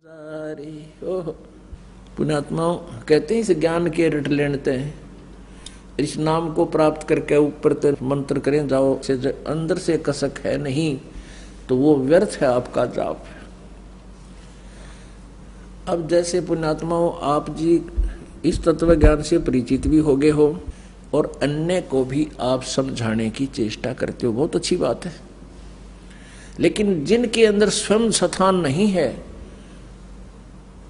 अरे ओह पुण्यात्माओं कहते हैं इस ज्ञान के रट लेते हैं। इस नाम को प्राप्त करके ऊपर तो मंत्र करें जाओ से अंदर से कसक है नहीं तो वो व्यर्थ है आपका जाप। अब जैसे पुण्यात्माओं आप जी इस तत्व ज्ञान से परिचित भी हो गए हो और अन्य को भी आप समझाने की चेष्टा करते हो, बहुत अच्छी बात है। लेकिन जिनके अंदर स्वयं स्थान नहीं है,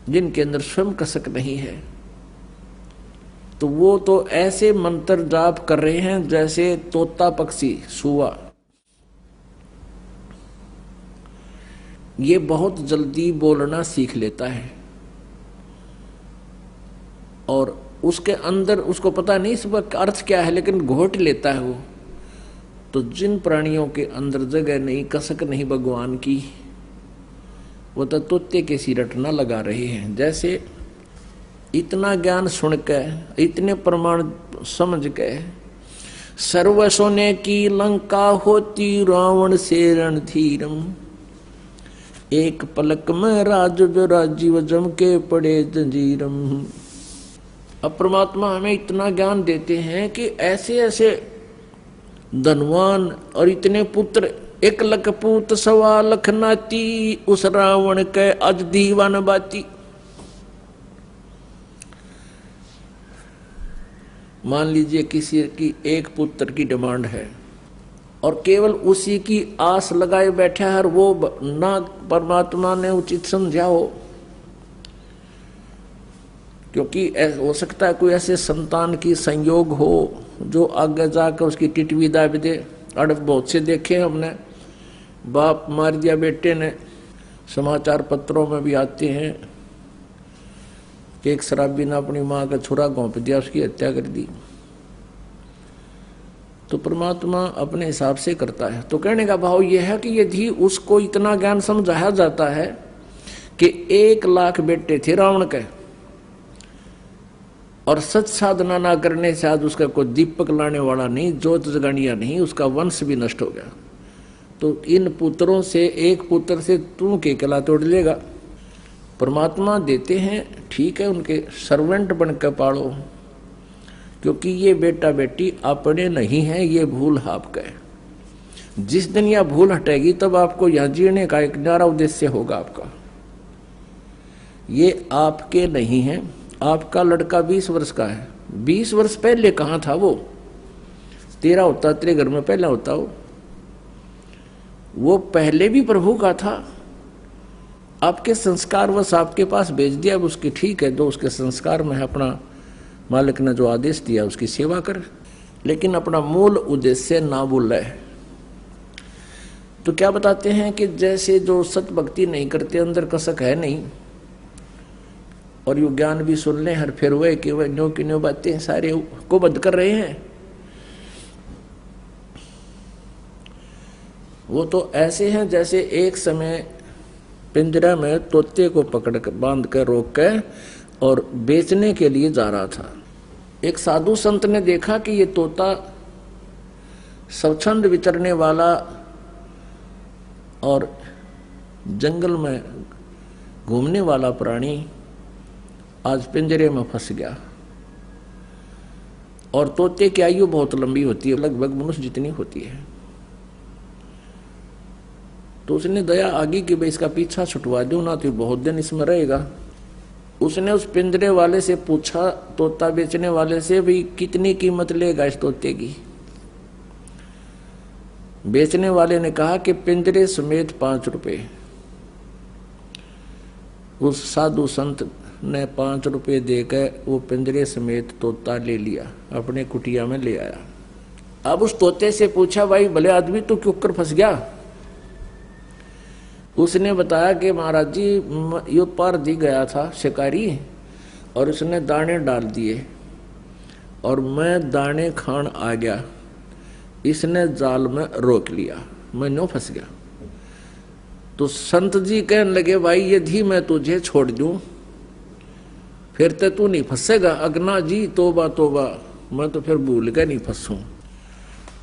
जिनके अंदर स्वयं कसक नहीं है, तो वो तो ऐसे मंत्र जाप कर रहे हैं जैसे तोता पक्षी सुआ। ये बहुत जल्दी बोलना सीख लेता है और उसके अंदर उसको पता नहीं इसका अर्थ क्या है, लेकिन घोट लेता है वो। तो जिन प्राणियों के अंदर जगह नहीं, कसक नहीं भगवान की, वो तो तोते के सी रटना लगा रहे हैं। जैसे इतना ज्ञान सुन के, इतने प्रमाण समझ के, सर्व सोने की लंका होती रावण से रणधीरम, एक पलक में राज जो राजीव जम के पड़े जंजीरम। अब परमात्मा हमें इतना ज्ञान देते हैं कि ऐसे ऐसे धनवान और इतने पुत्र, एक लख पूत सवा लख नाती, उस रावण के अज दीवान बाती। मान लीजिए किसी की एक पुत्र की डिमांड है और केवल उसी की आस लगाए बैठा है, वो ना परमात्मा ने उचित समझा हो, क्योंकि हो सकता है कोई ऐसे संतान की संयोग हो जो आगे जाकर उसकी टिटवी दाब दे। अड़ब बहुत से देखे हमने, बाप मार दिया बेटे ने, समाचार पत्रों में भी आते हैं कि एक शराबी ने अपनी माँ का छुरा घोंप दिया, उसकी हत्या कर दी। तो परमात्मा अपने हिसाब से करता है। तो कहने का भाव यह है कि यदि उसको इतना ज्ञान समझाया जाता है कि 1 लाख बेटे थे रावण के और सच साधना ना करने से आज उसका कोई दीपक लाने वाला नहीं, ज्योत जगानिया नहीं, उसका वंश भी नष्ट हो गया। तो इन पुत्रों से एक पुत्र से तू के कला तोड़ लेगा। परमात्मा देते हैं, ठीक है, उनके सर्वेंट बनकर पालो, क्योंकि ये बेटा बेटी अपने नहीं है, ये भूल आपका है। जिस दिन यह भूल हटेगी तब आपको यह जीने का एक न्यारा उद्देश्य होगा आपका। ये आपके नहीं है। आपका लड़का 20 वर्ष का है, 20 वर्ष पहले कहाँ था वो? तेरा होता, तेरे घर में पहले होता वो पहले भी प्रभु का था। आपके संस्कार वश आपके पास भेज दिया, अब उसकी ठीक है, जो उसके संस्कार में है, अपना मालिक ने जो आदेश दिया उसकी सेवा कर, लेकिन अपना मूल उद्देश्य ना भूले। तो क्या बताते हैं कि जैसे जो सत भक्ति नहीं करते, अंदर कसक है नहीं, और यू ज्ञान भी सुन ले हर फिर हुए कि वह न्यो की न्यो बातें सारे को बंद कर रहे हैं, वो तो ऐसे हैं जैसे एक समय पिंजरा में तोते को पकड़ कर बांध कर रोक के और बेचने के लिए जा रहा था। एक साधु संत ने देखा कि ये तोता स्वच्छंद विचरने वाला और जंगल में घूमने वाला प्राणी आज पिंजरे में फंस गया। और तोते की आयु बहुत लंबी होती है, लगभग मनुष्य जितनी होती है। तो उसने दया आगी कि भाई इसका पीछा छुटवा दो ना, तो बहुत दिन इसमें रहेगा। उसने उस पिंजरे वाले से पूछा, तोता बेचने वाले से, भाई कितनी कीमत लेगा इस तोते की? बेचने वाले ने कहा कि पिंजरे समेत 5 रुपए। उस साधु संत ने 5 रुपए देकर वो पिंजरे समेत तोता ले लिया, अपने कुटिया में ले आया। अब उस तोते से पूछा, भाई भले आदमी तू क्यों कर फंस गया? उसने बताया कि महाराज जी यो पार दी गया था शिकारी और उसने दाने डाल दिए और मैं दाने खान आ गया, इसने जाल में रोक लिया, मैं नो फंस गया। तो संत जी कहने लगे, भाई यदि मैं तुझे छोड़ दूं फिर तो तू नहीं फंसेगा। अगना जी तोबा तोबा, मैं तो फिर भूल के नहीं फंसूं।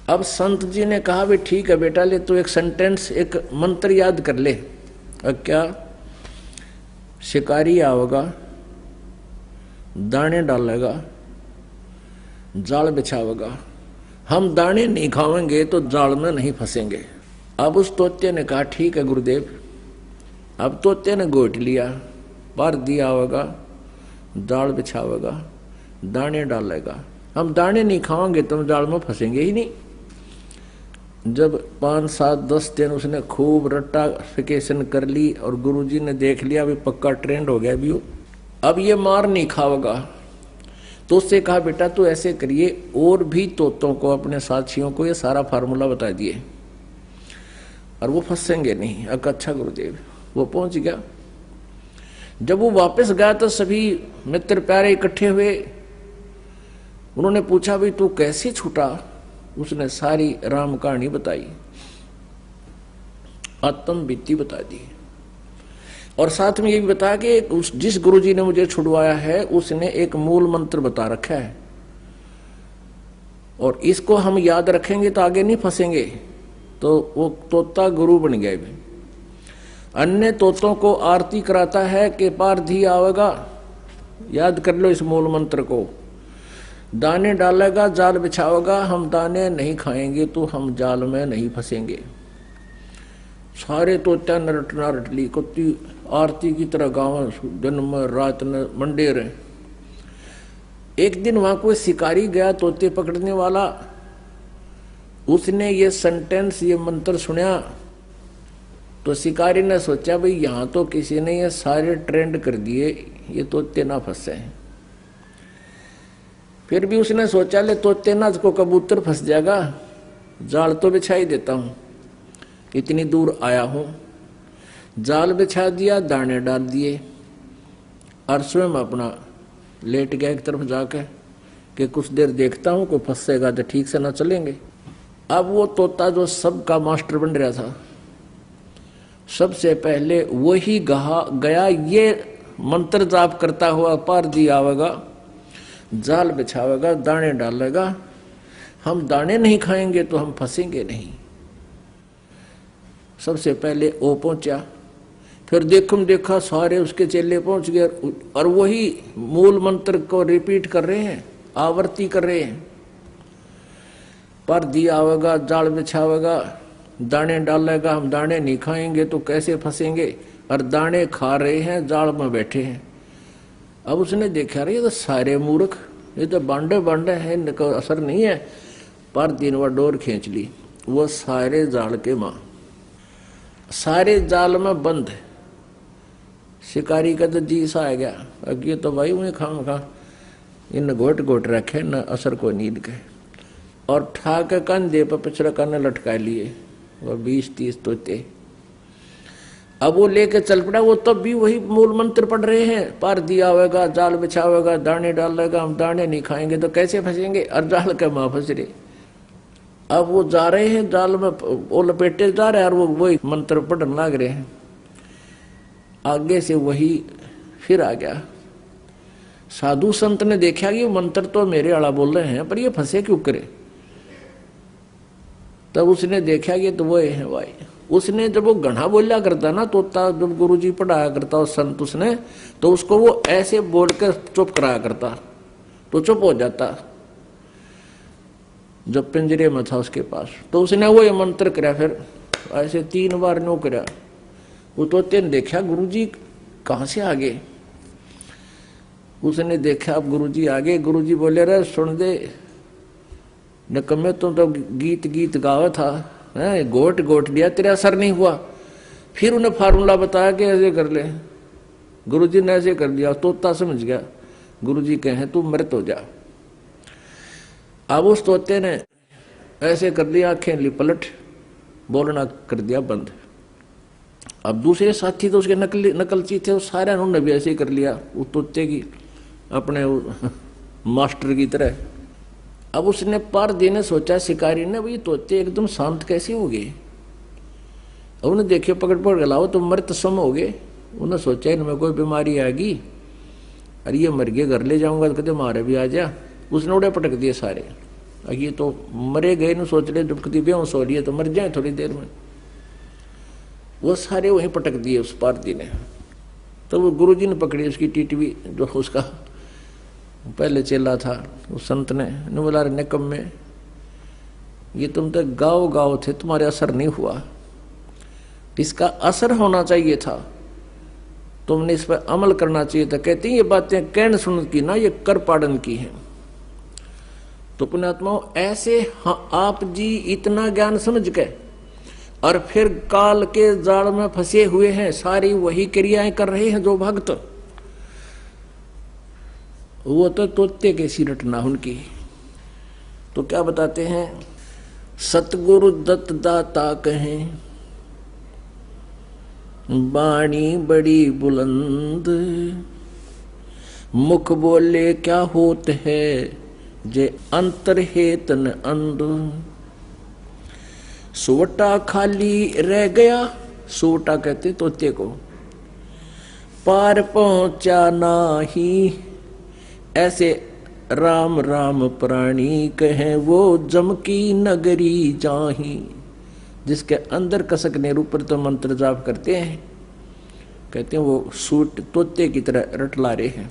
अब संत जी ने कहा, भाई ठीक है बेटा, ले तो एक सेंटेंस, एक मंत्र याद कर ले। क्या? शिकारी आवेगा, दाने डालेगा, जाल बिछावेगा, हम दाने नहीं खाएंगे तो जाल में नहीं फंसेंगे। अब उस तोते ने कहा ठीक है गुरुदेव। अब तोते ने गोट लिया, पर दिया होगा, जाल बिछावेगा, दाने डालेगा, हम दाने नहीं खाएंगे तो हम जाल में फंसेंगे ही नहीं। जब 5, 7, 10 दिन उसने खूब रट्टाफिकेशन कर ली और गुरुजी ने देख लिया अभी पक्का ट्रेंड हो गया भी हो, अब ये मार नहीं खाओगा, तो उससे कहा बेटा तू ऐसे करिए, और भी तोतों को अपने साथियों को ये सारा फार्मूला बता दिए और वो फंसेंगे नहीं। अच्छा गुरुदेव। वो पहुंच गया। जब वो वापस गया तो सभी मित्र प्यारे इकट्ठे हुए। उन्होंने पूछा भाई तू कैसे छूटा? उसने सारी राम कहानी बताई, आत्म बीती बता दी, और साथ में ये भी बताया कि जिस गुरुजी ने मुझे छुड़वाया है उसने एक मूल मंत्र बता रखा है और इसको हम याद रखेंगे तो आगे नहीं फंसेंगे। तो वो तोता गुरु बन गए। अन्य तोतों को आरती कराता है कि पारधी आवेगा, याद कर लो इस मूल मंत्र को, दाने डालेगा, जाल बिछावेगा, हम दाने नहीं खाएंगे तो हम जाल में नहीं फंसेंगे। सारे तोता नरट नारटली कुत्ती आरती की तरह गाँव दिन में रात में मंडे रहे। एक दिन वहां कोई शिकारी गया तोते पकड़ने वाला, उसने ये सेंटेंस ये मंत्र सुना तो शिकारी ने सोचा भाई यहां तो किसी ने ये सारे ट्रेंड कर दिए, ये तोते ना फंसे। फिर भी उसने सोचा ले तोते ना को कबूतर फंस जाएगा, जाल तो बिछा ही देता हूं, इतनी दूर आया हूं। जाल बिछा दिया, दाने डाल दिए और स्वयं अपना लेट गया एक तरफ जाकर कि कुछ देर देखता हूं, कोई फंसेगा तो ठीक से ना चलेंगे। अब वो तोता जो सबका मास्टर बन रहा था, सबसे पहले वही गया ये मंत्र जाप करता हुआ, पार दी आवेगा, जाल बिछावेगा, दाने डालेगा, हम दाने नहीं खाएंगे तो हम फंसेंगे नहीं। सबसे पहले वो पहुंचा, फिर देखा सारे उसके चेले पहुंच गए और वही मूल मंत्र को रिपीट कर रहे हैं, आवर्ती कर रहे हैं। पर दिया आवेगा, जाल बिछावेगा, दाने डालेगा, हम दाने नहीं खाएंगे तो कैसे फंसेंगे, और दाने खा रहे हैं, जाल में बैठे हैं। अब उसने देखा रहे ये तो सारे मूर्ख, ये तो बांडे हैं, इनका असर नहीं है। पर दिन वह डोर खींच ली, वो सारे जाल के मां, सारे जाल में बंद। शिकारी का तो जी सा आ गया, अब ये तो भाई उन्हें खा इन घोट रखे न असर को नींद के, और ठाक कंधे पर पिछड़ा करने लटका लिए वो 20-30 तोते। अब वो लेके चल पड़ा, वो तब भी वही मूल मंत्र पढ़ रहे हैं, पार दिया होगा, जाल बिछावेगा, दाने डालेगा, हम दाने नहीं खाएंगे तो कैसे फंसेंगे, और जाल के मां फंस रहे। अब वो जा रहे हैं जाल में, वो लपेटे जा रहे हैं और वो वही मंत्र पढ़ने लग रहे हैं। आगे से वही फिर आ गया। साधु संत ने देखा कि मंत्र तो मेरे आला बोल रहे हैं पर ये फंसे क्यों करे, तब उसने देखा कि तो वो है भाई। उसने जब वो घना बोलिया करता ना तोता, जब गुरुजी पढ़ाया करता उस संत उसने, तो उसको वो ऐसे बोल कर चुप कराया करता तो चुप हो जाता जब पिंजरे में था उसके पास। तो उसने वो ये मंत्र कराया, फिर ऐसे 3 बार नो कराया। वो तोते ने देखा गुरुजी कहाँ से आ गए, उसने देखा अब गुरुजी आ गए। गुरुजी बोले रे सुन दे नकम्मे, तुम तो गीत गावा था, गोट लिया, तेरा असर नहीं हुआ। फिर उन्हें फार्मूला बताया कि ऐसे कर ले। गुरुजी ने ऐसे कर लिया, तोता समझ गया गुरुजी कहे तू मृत हो जा। अब उस तोते ने ऐसे कर लिया, आंखें ली पलट, बोलना कर दिया बंद। अब दूसरे साथी तो उसके नकलची थे, सारे उन्होंने भी ऐसे ही कर लिया, वो तोते की अपने मास्टर की तरह। अब उसने पार देने सोचा शिकारी ने, भाई तोते एकदम शांत कैसे हो गए। अब उन्हें देखे पकड़ गलाओ तो मृत सम हो गए। उन्हें सोचा इनमें कोई बीमारी आएगी, अरे ये मर गए, घर ले जाऊंगा तो कहते मारे भी आ जा। उसने उड़े पटक दिए सारे, ये तो मरे गए न सोच रहे जब कभी बेहोश हो रही है तो मर जाए थोड़ी देर में। वो सारे वहीं पटक दिए उस पारदी ने। तो वो गुरुजी ने पकड़ी उसकी टीटवी, जो उसका पहले चेला था, उस संत ने बोला, रे निकम में, ये तुम तो गाँव गाँव थे, तुम्हारे असर नहीं हुआ, इसका असर होना चाहिए था, तुमने इस पर अमल करना चाहिए था। कहती ये बातें कहन सुन की ना, ये कर पाड़न की है। तो पुण्यात्माओं, ऐसे आप जी इतना ज्ञान समझ के और फिर काल के जाल में फंसे हुए हैं, सारी वही क्रियाएं कर रहे हैं जो भक्त, वो तो तोते के सी रटना उनकी। तो क्या बताते हैं, सतगुरु दत्त दाता कहें, बाणी बड़ी बुलंद, मुख बोले क्या होत है, जे अंतर हेतन अंध। सोटा खाली रह गया, सोटा कहते तोते को, पार पहुंचा नाही, ऐसे राम राम प्राणी कहें, वो जम की नगरी जाही। जिसके अंदर कसक ने ऊपर तो मंत्र जाप करते हैं, कहते हैं वो सूट तोते की तरह रटला रहे हैं।